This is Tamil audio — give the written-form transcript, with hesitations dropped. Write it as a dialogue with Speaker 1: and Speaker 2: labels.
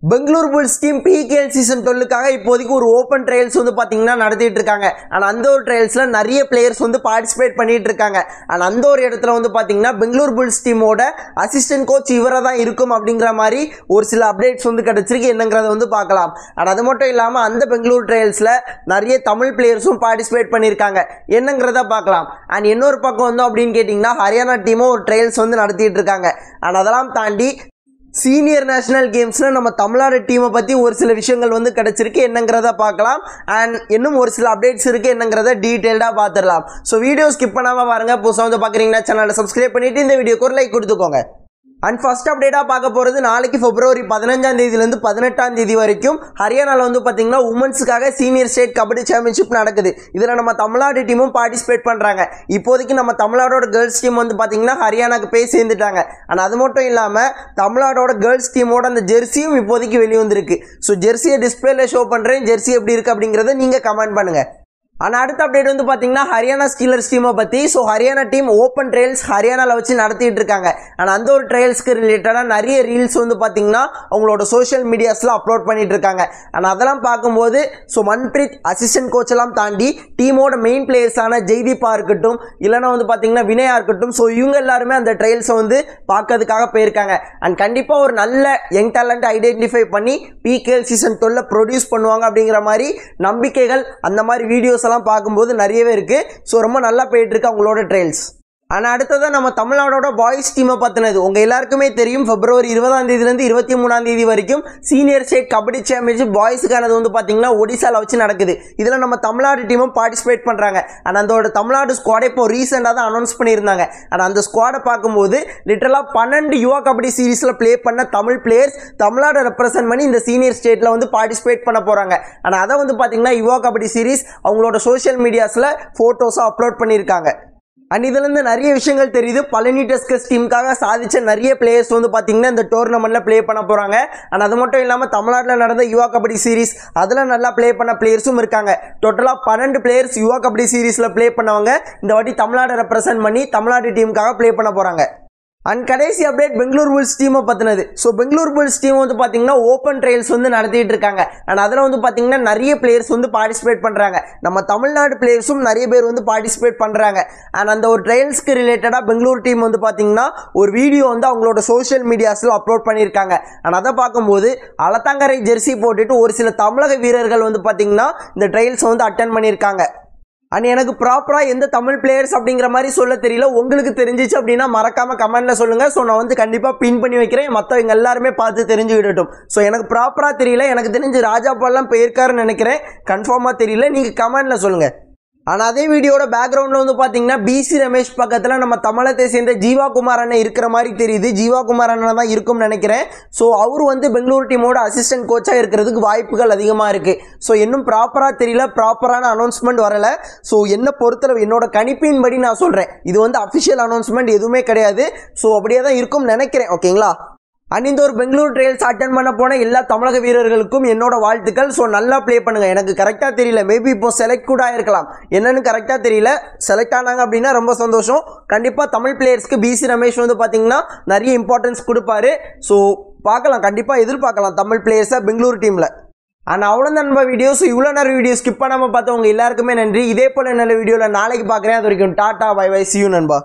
Speaker 1: Bangalore Bulls team PKL season 12க்காக இப்போதைக்கு ஒரு ஓப்பன் ட்ரையல்ஸ் வந்து பார்த்தீங்கன்னா நடத்திட்டு இருக்காங்க. ஆனால் அந்த ஒரு ட்ரையல்ஸில் நிறைய பிளேயர்ஸ் வந்து பார்ட்டிசிபேட் பண்ணிட்டு இருக்காங்க. ஆனால் அந்த ஒரு இடத்துல வந்து பார்த்தீங்கன்னா பெங்களூர் புல்ஸ் டீமோட அசிஸ்டன்ட் கோச் இவராக தான் இருக்கும் அப்படிங்கிற மாதிரி ஒரு சில அப்டேட்ஸ் வந்து கிடச்சிருக்கு. என்னங்கிறத வந்து பார்க்கலாம். ஆனால் அது மட்டும் இல்லாமல் அந்த பெங்களூர் ட்ரையல்ஸில் நிறைய தமிழ் பிளேயர்ஸும் பார்ட்டிசிபேட் பண்ணியிருக்காங்க. என்னங்கிறத பார்க்கலாம். அண்ட் இன்னொரு பக்கம் வந்து அப்படின்னு கேட்டிங்கன்னா ஹரியானா டீமும் ஒரு ட்ரையல்ஸ் வந்து நடத்திட்டு இருக்காங்க. அண்ட் அதெல்லாம் தாண்டி சீனியர் நேஷனல் கேம்ஸில் நம்ம தமிழ்நாடு டீமை பற்றி ஒரு சில விஷயங்கள் வந்து கிடச்சிருக்கு. என்னங்கிறத பார்க்கலாம். அண்ட் இன்னும் ஒரு சில அப்டேட்ஸ் இருக்குது. என்னங்கிறத டீட்டெயில்டாக பார்த்துடலாம். ஸோ வீடியோ ஸ்கிப் பண்ணாமல் பாருங்கள். புதுசாக வந்து பார்க்குறீங்கன்னா சேனலை சப்ஸ்கிரைப் பண்ணிவிட்டு இந்த வீடியோக்கு ஒரு லைக் கொடுத்துக்கோங்க. அண்ட் ஃபர்ஸ்ட் அப்டேட்டாக பார்க்க போகிறது நாளைக்கு பிப்ரவரி 15ஆம் தேதியிலேருந்து 18ஆம் தேதி வரைக்கும் ஹரியானாவில் வந்து பார்த்தீங்கன்னா உமன்ஸுக்காக சீனியர் ஸ்டேட் கபடி சாம்பியன்ஷிப் நடக்குது. இதில் நம்ம தமிழ்நாடு டீமும் பார்ட்டிசிபேட் பண்ணுறாங்க. இப்போதைக்கு நம்ம தமிழ்நாடோட கேர்ள்ஸ் டீம் வந்து பார்த்தீங்கன்னா ஹரியானாக்கு போய் சேர்ந்துட்டாங்க. ஆனால் அது மட்டும் இல்லாமல் தமிழ்நாடோட கேர்ள்ஸ் டீமோட அந்த ஜெர்சியும் இப்போதைக்கு வெளியே வந்திருக்கு. ஸோ ஜெர்சியை டிஸ்பிளேல ஷோ பண்ணுறேன். ஜெர்சி எப்படி இருக்குது அப்படிங்கிறத நீங்கள் கமெண்ட் பண்ணுங்கள். ஆனால் அடுத்த அப்டேட் வந்து பார்த்தீங்கன்னா ஹரியானா ஸ்டீலர்ஸ் டீமை பற்றி. So Haryana team open trials ஹரியானாவில் வச்சு நடத்திட்டு இருக்காங்க. ஆனால் அந்த ஒரு ட்ரையல்ஸ்க்கு ரிலேட்டடாக நிறைய ரீல்ஸ் வந்து பார்த்தீங்கன்னா அவங்களோட சோஷியல் மீடியாஸில் அப்லோட் பண்ணிட்டு இருக்காங்க. ஆனால் அதெல்லாம் பார்க்கும்போது ஸோ மன்பிரீத் அசிஸ்டன்ட் கோச் எல்லாம் தாண்டி டீமோட மெயின் பிளேயர்ஸான ஜெய்தீப்பா இருக்கட்டும், இல்லைனா வந்து பார்த்தீங்கன்னா வினயா இருக்கட்டும், ஸோ இவங்க எல்லாருமே அந்த ட்ரையல்ஸை வந்து பார்க்கறதுக்காக போயிருக்காங்க. அண்ட் கண்டிப்பாக ஒரு நல்ல யங் டேலண்ட் ஐடென்டிஃபை பண்ணி பிகேஎல் சீசன் 12 ப்ரொடியூஸ் பண்ணுவாங்க அப்படிங்கிற மாதிரி நம்பிக்கைகள் அந்த மாதிரி வீடியோஸ் எல்லாம் பார்க்கும்போது நிறையவே இருக்கு. ஸோ ரொம்ப நல்லா போயிட்டு இருக்கு அவங்களோட ட்ரையல்ஸ். ஆனால் அடுத்ததான் நம்ம தமிழ்நாடோட பாய்ஸ் டீமை பற்றினது உங்கள் எல்லாருக்குமே தெரியும். பிப்ரவரி 20ஆம் தேதியிலேருந்து 23ஆம் தேதி வரைக்கும் சீனியர் ஸ்டேட் கபடி சாம்பியன்ஷிப் பாய்ஸுக்கானது வந்து பார்த்தீங்கன்னா ஒடிசாவில் வச்சு நடக்குது. இதில் நம்ம தமிழ்நாடு டீமும் பார்ட்டிசிபேட் பண்ணுறாங்க. ஆனால் அதோட தமிழ்நாடு ஸ்குவாடை இப்போ ரீசெண்டாக தான் அனௌன்ஸ் பண்ணியிருந்தாங்க. ஆனால் அந்த ஸ்குவாடை பார்க்கும்போது லிட்டரலாக 12 யுவா கபடி சீரீஸில் ப்ளே பண்ண தமிழ் பிளேயர்ஸ் தமிழ்நாடு ரெப்ரசென்ட் பண்ணி இந்த சீனியர் ஸ்டேட்டில் வந்து பார்ட்டிசிபேட் பண்ண போகிறாங்க. ஆனால் அதை வந்து பார்த்தீங்கன்னா யுவா கபடி சீரீஸ் அவங்களோட சோஷியல் மீடியாஸில் ஃபோட்டோஸாக அப்லோட் பண்ணியிருக்காங்க. அண்ட் இதுலேருந்து நிறைய விஷயங்கள் தெரியுது. பழனி டஸ்கர்ஸ் டீமுக்காக சாதித்த நிறைய பிளேயர்ஸ் வந்து பார்த்தீங்கன்னா இந்த டோர்னமெண்ட்டில் ப்ளே பண்ண போகிறாங்க. அண்ட் அது மட்டும் இல்லாமல் தமிழ்நாட்டில் நடந்த யுவா கபடி சீரீஸ் அதில் நல்லா ப்ளே பண்ண பிளேயர்ஸும் இருக்காங்க. டோட்டலாக 12 பிளேயர்ஸ் யுவா கபடி சீரீஸில் ப்ளே பண்ணவங்க இந்த வாட்டி தமிழ்நாடு ரெப்ரசென்ட் பண்ணி தமிழ்நாடு டீமுக்காக ப்ளே பண்ண போகிறாங்க. அண்ட் கடைசி அப்டேட் பெங்களூர் புல்ஸ் டீமை பற்றினது. ஸோ பெங்களூர் புல்ஸ் டீம் வந்து பார்த்தீங்கன்னா ஓப்பன் ட்ரையல்ஸ் வந்து நடத்திட்டு இருக்காங்க. அண்ட் அதில் வந்து பார்த்தீங்கன்னா நிறைய பிளேயர்ஸ் வந்து பார்ட்டிசிபேட் பண்ணுறாங்க. நம்ம தமிழ்நாடு பிளேயர்ஸும் நிறைய பேர் வந்து பார்ட்டிசிபேட் பண்ணுறாங்க. அண்ட் அந்த ஒரு ட்ரையல்ஸ்க்கு ரிலேட்டடாக பெங்களூர் டீம் வந்து பார்த்தீங்கன்னா ஒரு வீடியோ வந்து அவங்களோட சோஷியல் மீடியாஸில் அப்லோட் பண்ணியிருக்காங்க. அண்ட் அதை பார்க்கும்போது அலத்தாங்கரை ஜெர்சி போட்டுட்டு ஒரு சில தமிழக வீரர்கள் வந்து பார்த்தீங்கன்னா இந்த ட்ரையல்ஸை வந்து அட்டென்ட் பண்ணியிருக்காங்க. அண்ட் எனக்கு ப்ராப்பராக எந்த தமிழ் பிளேயர்ஸ் அப்படிங்கிற மாதிரி சொல்ல தெரியல. உங்களுக்கு தெரிஞ்சிச்சு அப்படின்னா மறக்காமல் கமெண்ட்டில் சொல்லுங்கள். ஸோ நான் வந்து கண்டிப்பாக பின் பண்ணி வைக்கிறேன். மற்றவங்க எல்லாருமே பார்த்து தெரிஞ்சுக்கிட்டட்டும். ஸோ எனக்கு ப்ராப்பராக தெரியல. எனக்கு தெரிஞ்சு ராஜாப்பாலாம் போயிருக்காருன்னு நினைக்கிறேன். கன்ஃபார்மாக தெரியல. நீங்கள் கமெண்ட்டில் சொல்லுங்கள். ஆனால் அதே வீடியோட பேக்ரவுண்டில் வந்து பார்த்தீங்கன்னா பிசி ரமேஷ் பக்கத்தில் நம்ம தமிழத்தை சேர்ந்த ஜீவா குமார் அண்ணன் இருக்கிற மாதிரி தெரியுது. ஜீவா குமார் அண்ணன் தான் இருக்கும்னு நினைக்கிறேன். ஸோ அவர் வந்து பெங்களூர் டீமோட அசிஸ்டன்ட் கோச்சாக இருக்கிறதுக்கு வாய்ப்புகள் அதிகமாக இருக்குது. ஸோ இன்னும் ப்ராப்பராக தெரியல. ப்ராப்பரான அனௌன்ஸ்மெண்ட் வரலை. ஸோ என்ன பொறுத்தளவு என்னோட கணிப்பின்படி நான் சொல்கிறேன். இது வந்து அஃபிஷியல் அனௌன்ஸ்மெண்ட் எதுவுமே கிடையாது. ஸோ அப்படியே தான் இருக்கும்னு நினைக்கிறேன். ஓகேங்களா? அண்ட் இந்த ஒரு பெங்களூர் ட்ரையல்ஸ் அட்டன் பண்ண போன எல்லா தமிழக வீரர்களுக்கும் என்னோட வாழ்த்துக்கள். ஸோ நல்லா ப்ளே பண்ணுங்கள். எனக்கு கரெக்டாக தெரியல. மேபி இப்போ செலக்ட் கூட ஆயிருக்கலாம். என்னன்னு கரெக்டாக தெரியல. செலக்ட் ஆனாங்க அப்படின்னா ரொம்ப சந்தோஷம். கண்டிப்பாக தமிழ் பிளேயர்ஸ்க்கு பிசி ரமேஷ் வந்து பார்த்தீங்கன்னா நிறைய இம்பார்ட்டன்ஸ் கொடுப்பாரு. ஸோ பார்க்கலாம். கண்டிப்பாக எதிர்பார்க்கலாம் தமிழ் பிளேயர்ஸை பெங்களூர் டீமில். ஆனால் அவ்வளோ நண்பா வீடியோஸ். இவ்வளோ நேரம் வீடியோ ஸ்கிப் பண்ணாமல் பார்த்தவங்க எல்லாருக்குமே நன்றி. இதே போல் நல்ல வீடியோவில் நாளைக்கு பார்க்குறேன். அது வரைக்கும் ta ta bye bye. see you நண்பா.